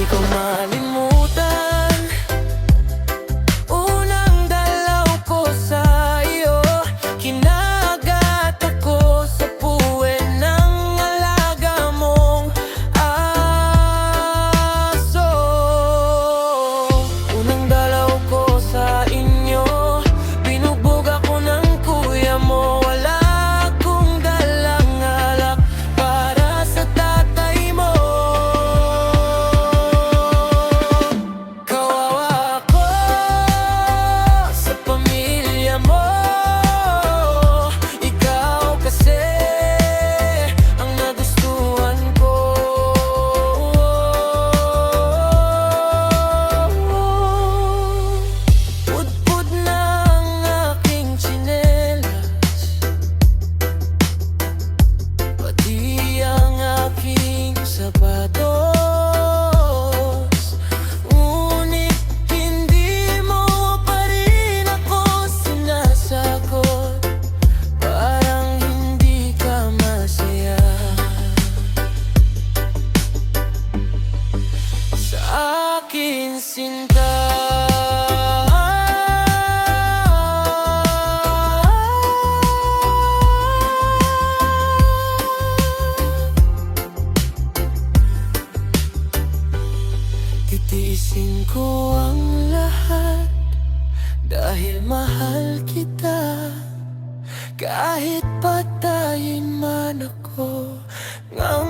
ko malimutan. Unang dalaw ko sa iyo, kinagat ako sa puwet ng alaga mong aso. Unang dalaw ko sa inyo, binugbog ako ng kuya mo. Wala akong dalang alak para sa tatay mo. Kawawa ako sa pamilya mo. Ikaw kasi ang nagustuhan ko. Pudpud na ang aking tsinelas, pati ang aking sapatos. Ngunit hindi mo pa rin ako sinasagot. Parang hindi ka masaya sa akin, sinta. Titiisin ko ang lahat dahil mahal kita. Kahit patayin man ako ng